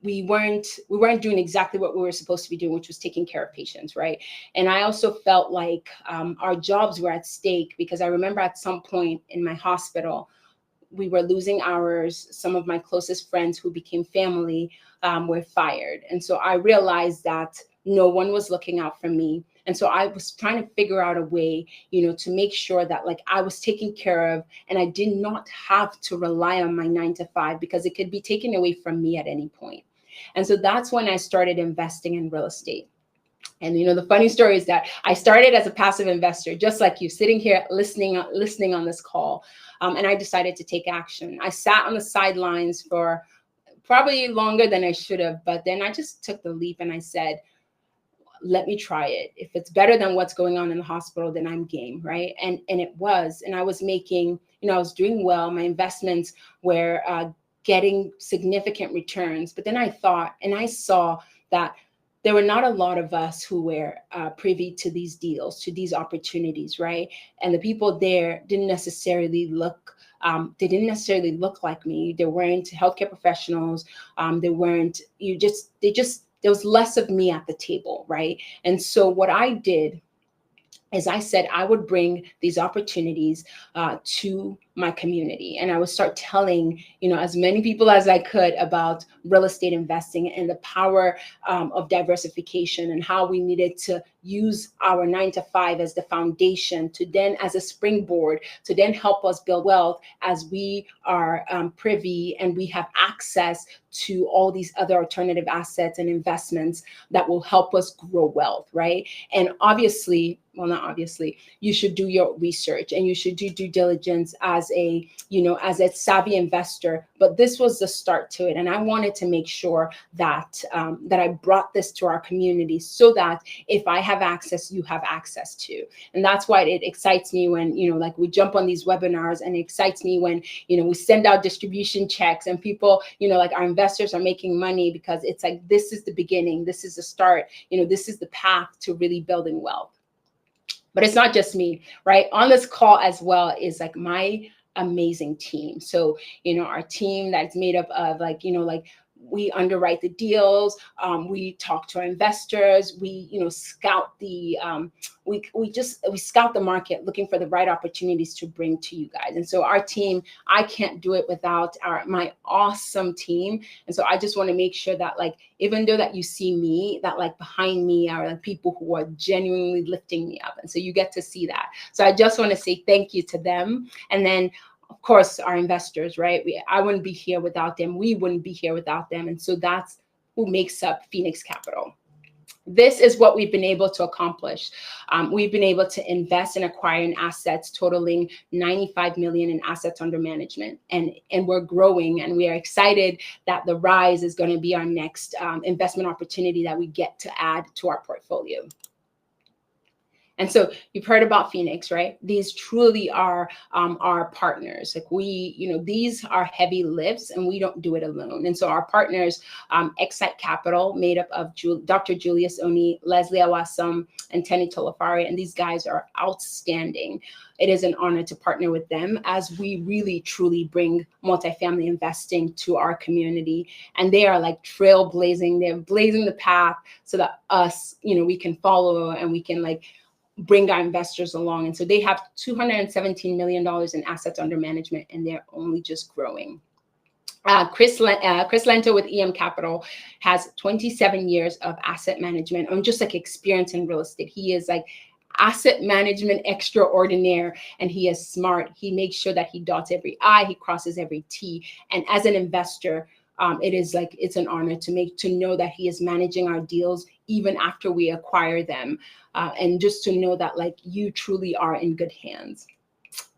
we weren't doing exactly what we were supposed to be doing, which was taking care of patients, right? And I also felt like our jobs were at stake, because I remember at some point in my hospital, we were losing hours. Some of my closest friends who became family were fired. And so I realized that no one was looking out for me. And so I was trying to figure out a way, to make sure that like I was taken care of and I did not have to rely on my 9 to 5 because it could be taken away from me at any point. And so that's when I started investing in real estate. And the funny story is that I started as a passive investor, just like you, sitting here listening on this call. And I decided to take action. I sat on the sidelines for probably longer than I should have, but then I just took the leap and I said, let me try it. If it's better than what's going on in the hospital, then I'm game, right? And it was. And I was making, I was doing well. My investments were getting significant returns. But then I thought, and I saw that there were not a lot of us who were privy to these deals, to these opportunities, right? And the people there didn't necessarily look like me. They weren't healthcare professionals. They weren't. There was less of me at the table, right? And so what I did is I said I would bring these opportunities to my community, and I would start telling as many people as I could about real estate investing and the power of diversification, and how we needed to use our 9 to 5 as the foundation to then as a springboard to then help us build wealth as we are privy and we have access to all these other alternative assets and investments that will help us grow wealth, right? And obviously, well, not obviously, you should do your research and you should do due diligence as a savvy investor. But this was the start to it. And I wanted to make sure that that I brought this to our community so that if I have access, you have access to. And that's why it excites me when, like we jump on these webinars, and it excites me when, we send out distribution checks and people, like our investors are making money, because it's like, this is the beginning. This is the start. This is the path to really building wealth. But it's not just me, right? On this call as well is like my amazing team. So, our team that's made up of we underwrite the deals, we talk to our investors, we scout the we scout the market, looking for the right opportunities to bring to you guys. And so our team, I can't do it without my awesome team. And so I just want to make sure that even though that you see me, that behind me are the people who are genuinely lifting me up. And so you get to see that. So I just want to say thank you to them. And then of course, our investors, right? I wouldn't be here without them. We wouldn't be here without them. And so that's who makes up Pheenyx Capital. This is what we've been able to accomplish. We've been able to invest in acquiring assets totaling 95 million in assets under management. And we're growing, and we are excited that the Rise is going to be our next investment opportunity that we get to add to our portfolio. And so you've heard about Pheenyx, right? These truly are our partners. These are heavy lifts, and we don't do it alone. And so our partners, Pheenyx Capital, made up of Dr. Julius Oni, Leslie Awasam, and Tenny Tolafari, and these guys are outstanding. It is an honor to partner with them as we really, truly bring multifamily investing to our community. And they are trailblazing. They're blazing the path so that us, we can follow and we can bring our investors along. And so they have $217 million in assets under management, and they're only just growing. Chris Lento with EM Capital has 27 years of asset management and just experience in real estate. He is asset management extraordinaire, and he is smart. He makes sure that he dots every I, he crosses every T. And as an investor, it is it's an honor to know that he is managing our deals even after we acquire them, and just to know that you truly are in good hands.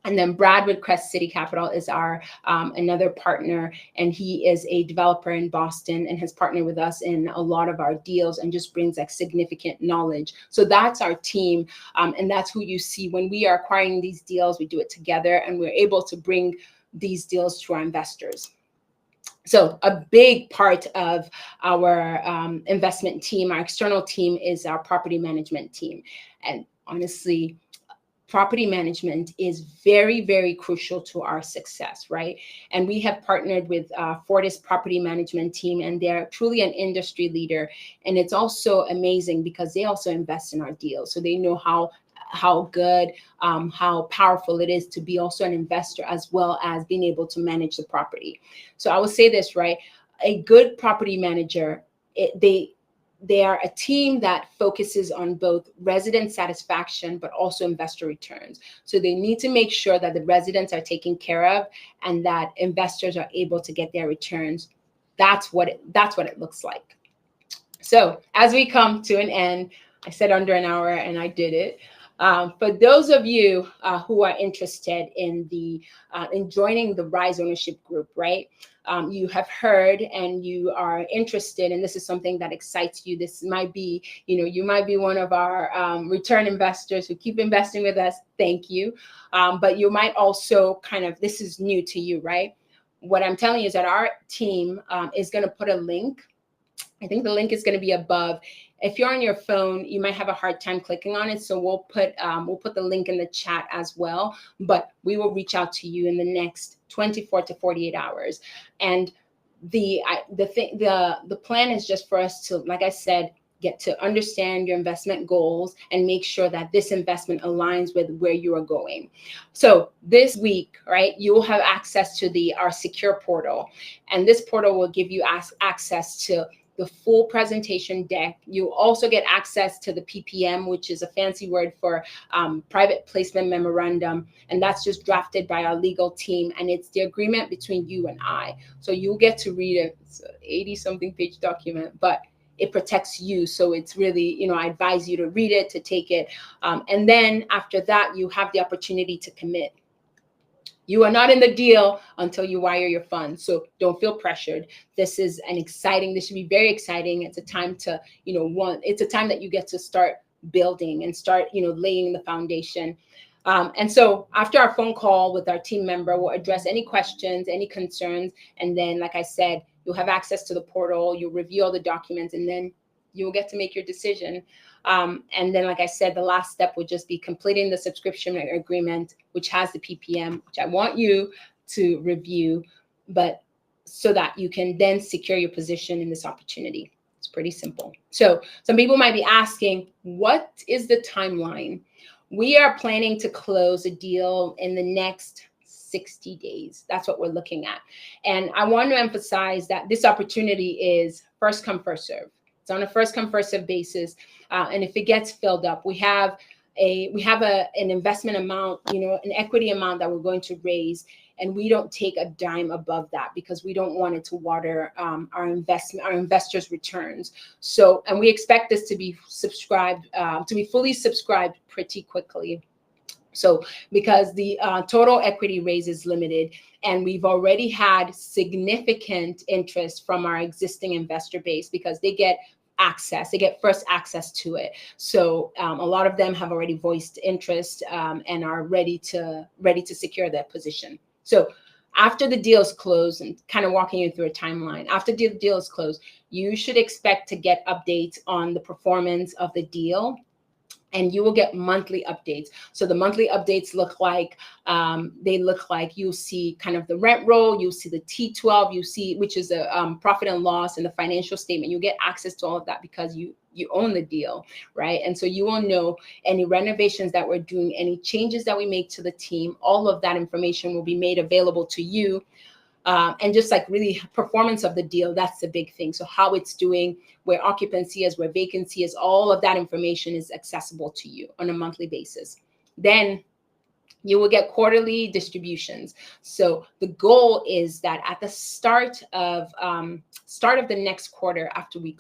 And then Brad with Crest City Capital is our another partner, and he is a developer in Boston and has partnered with us in a lot of our deals and just brings significant knowledge. So that's our team, and that's who you see when we are acquiring these deals. We do it together, and we're able to bring these deals to our investors. So a big part of our investment team, our external team, is our property management team. And honestly, property management is very, very crucial to our success, right? And we have partnered with Fortis Property Management Team, and they're truly an industry leader. And it's also amazing because they also invest in our deals. So they know how good, how powerful it is to be also an investor, as well as being able to manage the property. So I will say this, right? A good property manager, they are a team that focuses on both resident satisfaction, but also investor returns. So they need to make sure that the residents are taken care of and that investors are able to get their returns. That's what it looks like. So as we come to an end, I said under an hour and I did it. For those of you who are interested in in joining the Rise Ownership Group, right? You have heard and you are interested, and this is something that excites you. This might be, you might be one of our return investors who keep investing with us. Thank you. But you might also this is new to you, right? What I'm telling you is that our team is going to put a link. I think the link is going to be above. If you're on your phone, you might have a hard time clicking on it. So we'll put the link in the chat as well. But we will reach out to you in the next 24 to 48 hours. And the plan is just for us to, like I said, get to understand your investment goals and make sure that this investment aligns with where you are going. So this week, right, you will have access to our secure portal. And this portal will give you access to the full presentation deck. You also get access to the PPM, which is a fancy word for private placement memorandum. And that's just drafted by our legal team. And it's the agreement between you and I. So you'll get to read it. It's an 80-something page document, but it protects you. So it's really, I advise you to read it, to take it. And then after that, you have the opportunity to commit. You are not in the deal until you wire your funds. So don't feel pressured. This should be very exciting. It's a time to, it's a time that you get to start building and start, laying the foundation. And so after our phone call with our team member, we'll address any questions, any concerns. And then, like I said, you'll have access to the portal, you'll review all the documents, and then you'll get to make your decision. And then, like I said, the last step would just be completing the subscription agreement, which has the PPM, which I want you to review, but so that you can then secure your position in this opportunity. It's pretty simple. So some people might be asking, what is the timeline? We are planning to close a deal in the next 60 days. That's what we're looking at. And I want to emphasize that this opportunity is first come, first serve. It's on a first come, first serve basis. And if it gets filled up, we have an investment amount, an equity amount that we're going to raise. And we don't take a dime above that because we don't want it to water our investors' returns. So, and we expect this to be fully subscribed pretty quickly. So because the total equity raise is limited, and we've already had significant interest from our existing investor base because they get first access to it. So a lot of them have already voiced interest and are ready to secure their position. So after the deal is closed, and kind of walking you through a timeline, after the deal is closed, you should expect to get updates on the performance of the deal. And you will get monthly updates. So the monthly updates look like, you'll see kind of the rent roll, you'll see the T12, which is a profit and loss, and the financial statement. You get access to all of that because you own the deal, right? And so you will know any renovations that we're doing, any changes that we make to the team, all of that information will be made available to you. And just like really performance of the deal, that's the big thing. So how it's doing, where occupancy is, where vacancy is, all of that information is accessible to you on a monthly basis. Then you will get quarterly distributions. So the goal is that at the start of the next quarter, after we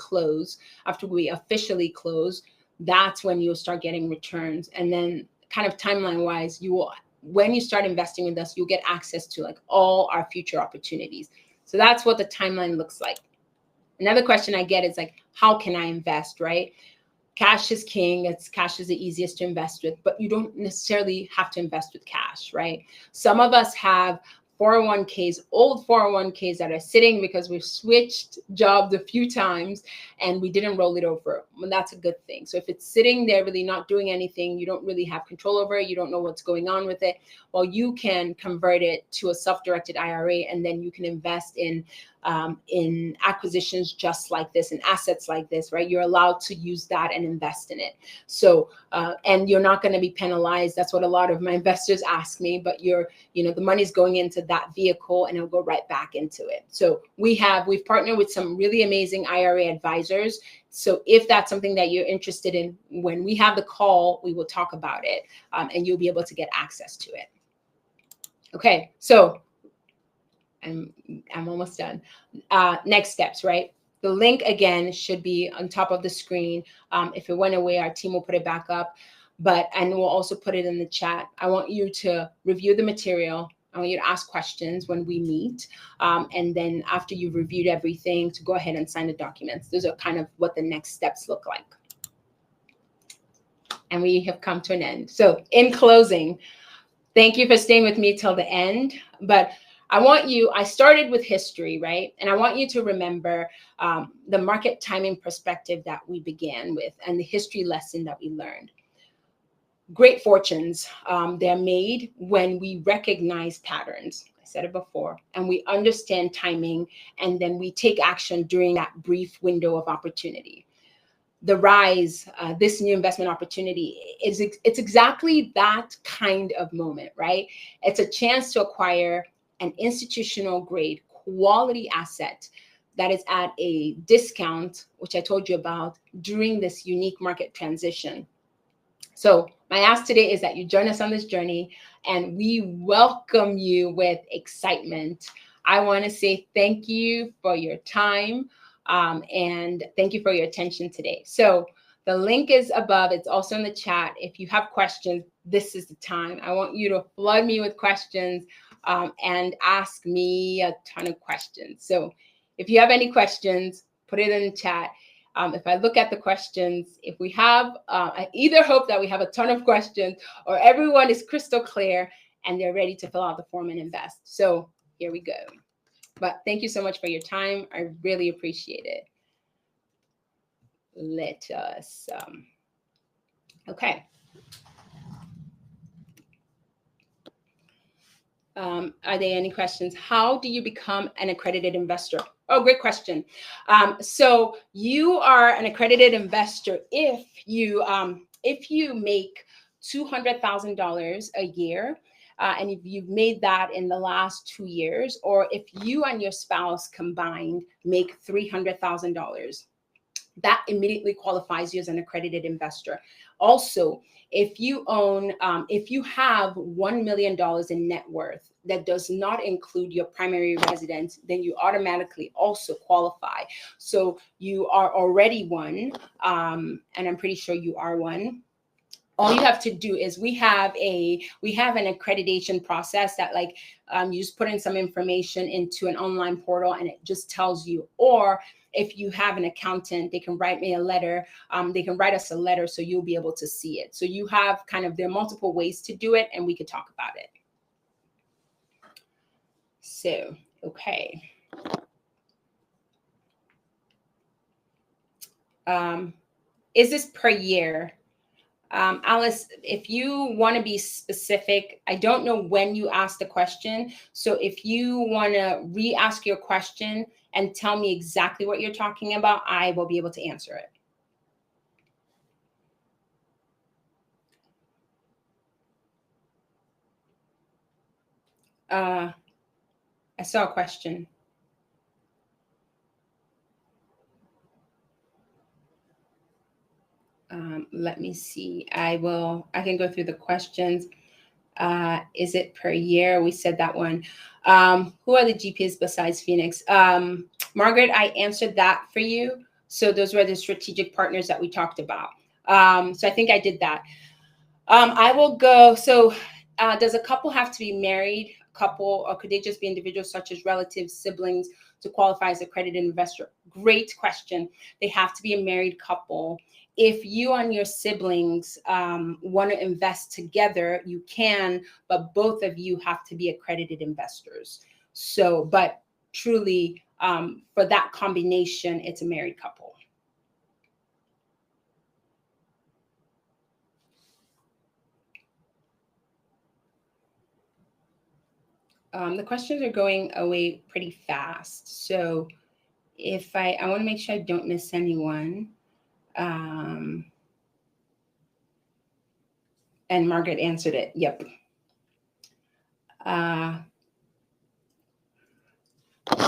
officially close, that's when you'll start getting returns. And then kind of timeline wise, when you start investing with us, you'll get access to like all our future opportunities. So that's what the timeline looks like. Another question I get is like, how can I invest, right? Cash is king. Cash is the easiest to invest with, but you don't necessarily have to invest with cash, right? Some of us have 401ks, old 401ks that are sitting because we've switched jobs a few times and we didn't roll it over. Well, that's a good thing. So if it's sitting there really not doing anything, you don't really have control over it, you don't know what's going on with it, well, you can convert it to a self-directed IRA, and then you can invest in acquisitions just like this and assets like this, right? You're allowed to use that and invest in it. So, and you're not going to be penalized. That's what a lot of my investors ask me, but the money's going into that vehicle and it'll go right back into it. So we've partnered with some really amazing IRA advisors. So if that's something that you're interested in, when we have the call, we will talk about it, and you'll be able to get access to it. Okay, so I'm almost done. Next steps, right? The link again should be on top of the screen. If it went away, our team will put it back up, and we'll also put it in the chat. I want you to review the material. I want you to ask questions when we meet. And then after you've reviewed everything, to go ahead and sign the documents. Those are kind of what the next steps look like. And we have come to an end. So in closing, thank you for staying with me till the end. But I started with history, right? And I want you to remember the market timing perspective that we began with and the history lesson that we learned. Great fortunes, they're made when we recognize patterns. I said it before, and we understand timing, and then we take action during that brief window of opportunity. The rise, this new investment opportunity, it's exactly that kind of moment, right? It's a chance to acquire an institutional grade quality asset that is at a discount, which I told you about, during this unique market transition. So my ask today is that you join us on this journey, and we welcome you with excitement. I want to say thank you for your time, and thank you for your attention today. So the link is above. It's also in the chat. If you have questions, this is the time. I want you to flood me with questions, and ask me a ton of questions. So if you have any questions, put it in the chat. If I look at the questions, if we have, I either hope that we have a ton of questions or everyone is crystal clear and they're ready to fill out the form and invest. So here we go. But thank you so much for your time. I really appreciate it. Let us, okay. Are there any questions? How do you become an accredited investor? Oh, great question. So you are an accredited investor if you make $200,000 a year, and if you've made that in the last 2 years, or if you and your spouse combined make $300,000. That immediately qualifies you as an accredited investor. Also, if you have $1 million in net worth that does not include your primary residence, then you automatically also qualify. So you are already one, and I'm pretty sure you are one. All you have to do is we have an accreditation process that you just put in some information into an online portal and it just tells you. Or if you have an accountant, they can write me a letter. They can write us a letter so you'll be able to see it. So you have there are multiple ways to do it, and we could talk about it. So, okay. Is this per year? Alice, if you want to be specific, I don't know when you asked the question. So if you want to re-ask your question and tell me exactly what you're talking about, I will be able to answer it. I saw a question. Let me see. I can go through the questions. Is it per year? We said that one. Who are the GPs besides Pheenyx? Margaret, I answered that for you. So those were the strategic partners that we talked about. So I think I did that. I will go. So does a couple have to be married couple, or could they just be individuals such as relatives, siblings to qualify as accredited investor? Great question. They have to be a married couple. If you and your siblings want to invest together, you can, but both of you have to be accredited investors. So, but truly, for that combination, it's a married couple. The questions are going away pretty fast. So if I want to make sure I don't miss anyone. And Margaret answered it. Yep.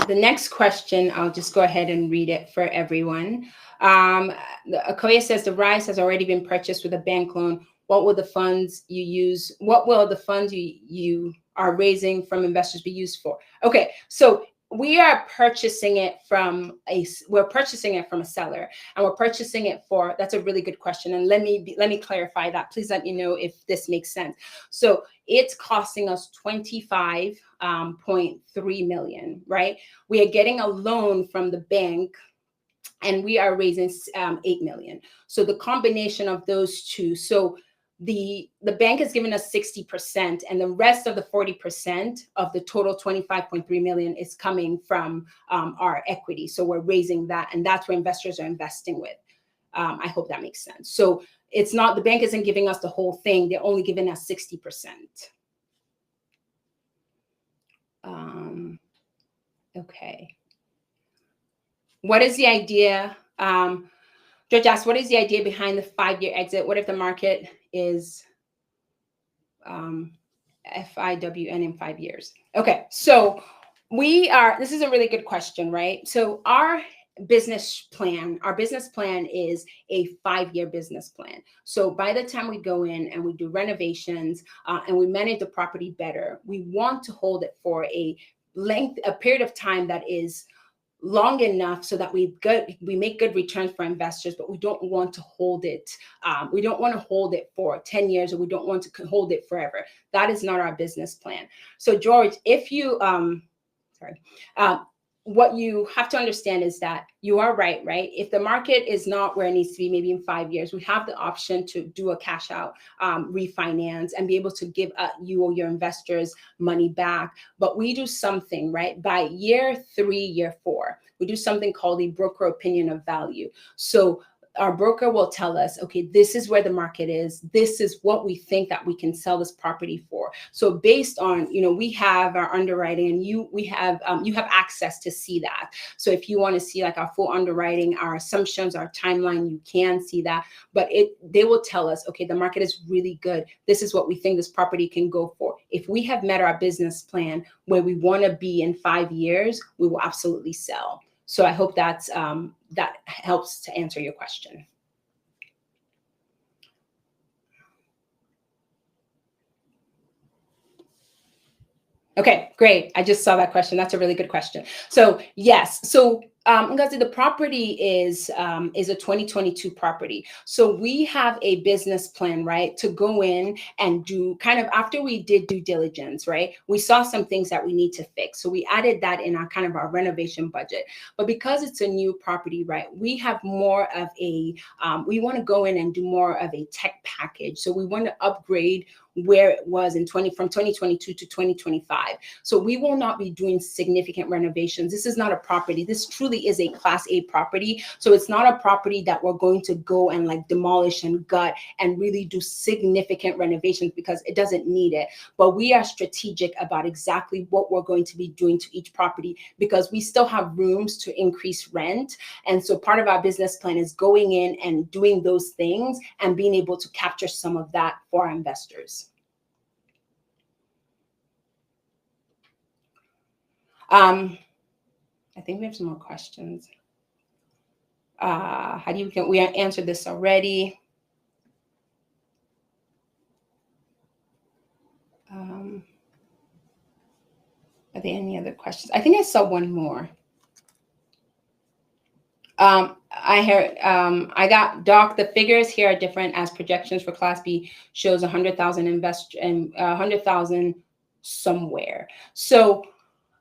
The next question, I'll just go ahead and read it for everyone. Akoya says the rise has already been purchased with a bank loan. What will the funds you use? What will the funds you are raising from investors be used for? Okay, so we are purchasing it from a seller, and we're purchasing it for. That's a really good question, and let me clarify that. Please let me know if this makes sense. So it's costing us 25.3 million, right? We are getting a loan from the bank, and we are raising 8 million. So the combination of those two. So the bank has given us 60%, and the rest of the 40% of the total 25.3 million is coming from our equity. So we're raising that, and that's where investors are investing with. I hope that makes sense. So it's not, the bank isn't giving us the whole thing. They're only giving us 60%. Okay. What is the idea? George asked, what is the idea behind the 5-year exit? What if the market is FIWN in 5 years? Okay, so this is a really good question, right? So our business plan is a 5-year business plan. So by the time we go in and we do renovations and we manage the property better, we want to hold it for a period of time that is long enough so that we make good returns for investors, but we don't want to hold it. We don't want to hold it for 10 years, or we don't want to hold it forever. That is not our business plan. So George, if you, what you have to understand is that you are right? If the market is not where it needs to be, maybe in 5 years, we have the option to do a cash out refinance and be able to give you or your investors money back. But we do something, right? By year 3, year 4, we do something called the broker opinion of value. So our broker will tell us, okay, this is where the market is. This is what we think that we can sell this property for. So based on, we have our underwriting, and you have access to see that. So if you want to see like our full underwriting, our assumptions, our timeline, you can see that. But they will tell us, okay, the market is really good. This is what we think this property can go for. If we have met our business plan where we want to be in 5 years, we will absolutely sell. So I hope that helps to answer your question. Okay, great. I just saw that question. That's a really good question. So yes, so Ngozi, the property is a 2022 property. So we have a business plan, right, to go in and do kind of after we did due diligence, right? We saw some things that we need to fix. So we added that in our kind of our renovation budget. But because it's a new property, right, we have more of a, we want to go in and do more of a tech package. So we want to upgrade where it was from 2022 to 2025. So we will not be doing significant renovations. This is not a property. This truly is a Class A property. So it's not a property that we're going to go and like demolish and gut and really do significant renovations, because it doesn't need it. But we are strategic about exactly what we're going to be doing to each property, because we still have rooms to increase rent. And so part of our business plan is going in and doing those things and being able to capture some of that for our investors. I think we have some more questions. We answered this already. Are there any other questions? I think I saw one more. I heard, I got Doc, the figures here are different as projections for Class B shows 100,000 invest and 100,000 somewhere. So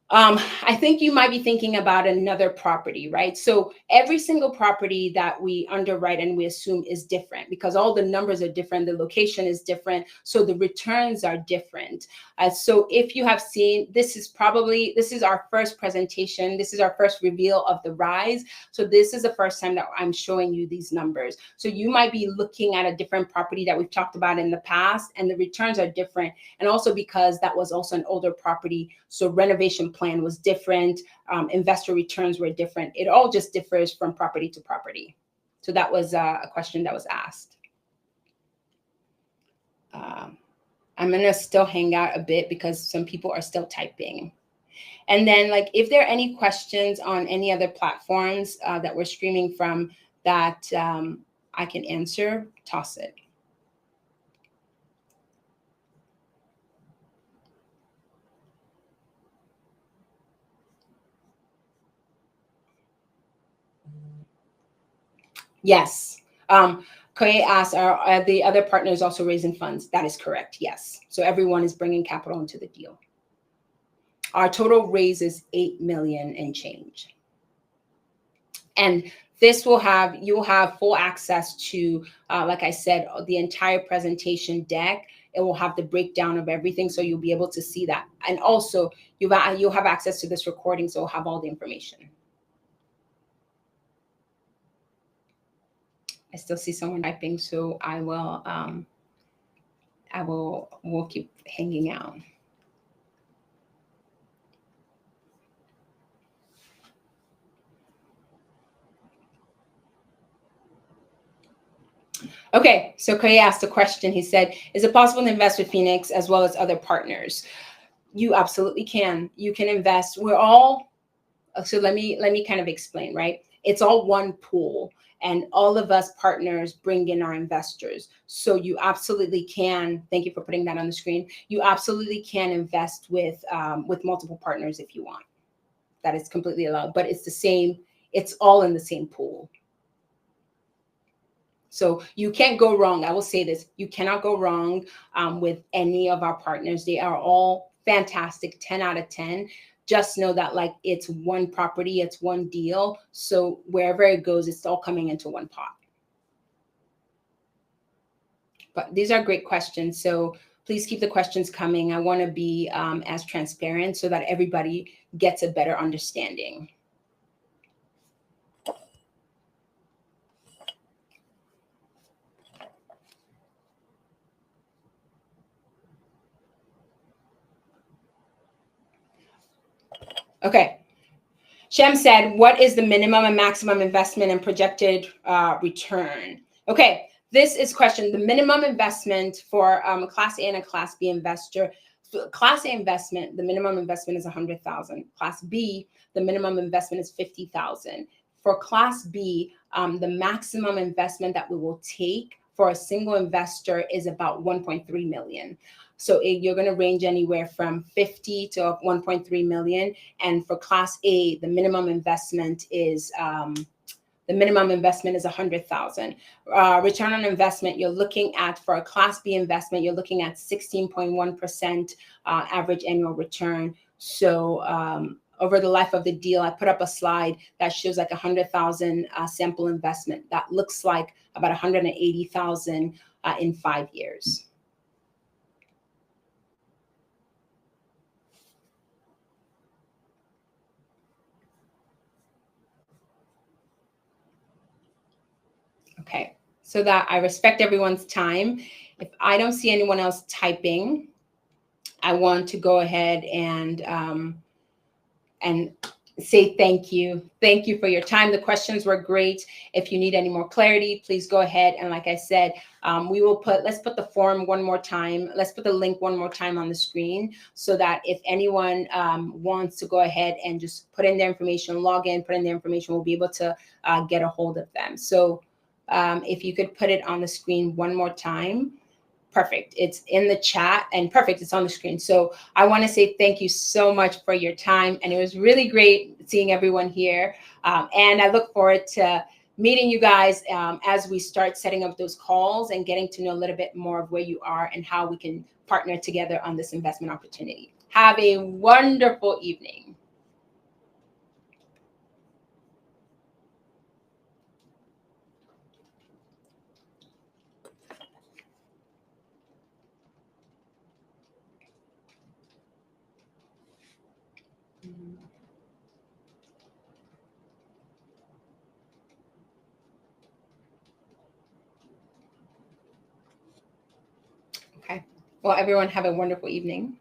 I think you might be thinking about another property, right? So every single property that we underwrite and we assume is different, because all the numbers are different, the location is different, so the returns are different. So if you have seen, this is our first presentation. This is our first reveal of the rise. So this is the first time that I'm showing you these numbers. So you might be looking at a different property that we've talked about in the past, and the returns are different. And also because that was also an older property, so renovation plan was different, investor returns were different. It all just differs from property to property. So that was a question that was asked. I'm gonna still hang out a bit because some people are still typing. And then like, if there are any questions on any other platforms that we're streaming from that I can answer, toss it. Yes. Koye asked, are the other partners also raising funds? That is correct. Yes. So everyone is bringing capital into the deal. Our total raise is 8 million and change. And this will have, you'll have full access to, like I said, the entire presentation deck. It will have the breakdown of everything, so you'll be able to see that. And also, you'll have access to this recording, so we'll have all the information. I still see someone typing, so we'll keep hanging out. Okay, so Koye asked a question. He said, is it possible to invest with Pheenyx as well as other partners? You absolutely can. You can invest. We're all, so let me kind of explain, right? It's all one pool, and all of us partners bring in our investors. So you absolutely can, thank you for putting that on the screen. You absolutely can invest with multiple partners if you want. That is completely allowed, but it's the same, it's all in the same pool. So you can't go wrong. I will say this, you cannot go wrong with any of our partners. They are all fantastic, 10 out of 10. Just know that like it's one property, it's one deal. So wherever it goes, it's all coming into one pot. But these are great questions. So please keep the questions coming. I want to be as transparent so that everybody gets a better understanding. Okay. Shem said, what is the minimum and maximum investment and projected return? Okay, this is question. The minimum investment for a Class A and a Class B investor. Class A investment, the minimum investment is 100,000. Class B, the minimum investment is 50,000. For Class B, the maximum investment that we will take for a single investor is about 1.3 million. So you're going to range anywhere from 50 to 1.3 million. And for Class A, the minimum investment is 100,000. Return on investment, you're looking at, for a Class B investment, you're looking at 16.1% average annual return. So over the life of the deal, I put up a slide that shows like 100,000 sample investment. That looks like about 180,000 in 5 years. Okay, so that I respect everyone's time. If I don't see anyone else typing, I want to go ahead and say thank you. Thank you for your time. The questions were great. If you need any more clarity, please go ahead. And like I said, we will let's put the form one more time. Let's put the link one more time on the screen so that if anyone wants to go ahead and just put in their information, log in, put in their information, we'll be able to get a hold of them. So if you could put it on the screen one more time. Perfect. It's in the chat and perfect. It's on the screen. So I want to say thank you so much for your time. And it was really great seeing everyone here. And I look forward to meeting you guys as we start setting up those calls and getting to know a little bit more of where you are and how we can partner together on this investment opportunity. Have a wonderful evening. Okay. Well, everyone have a wonderful evening.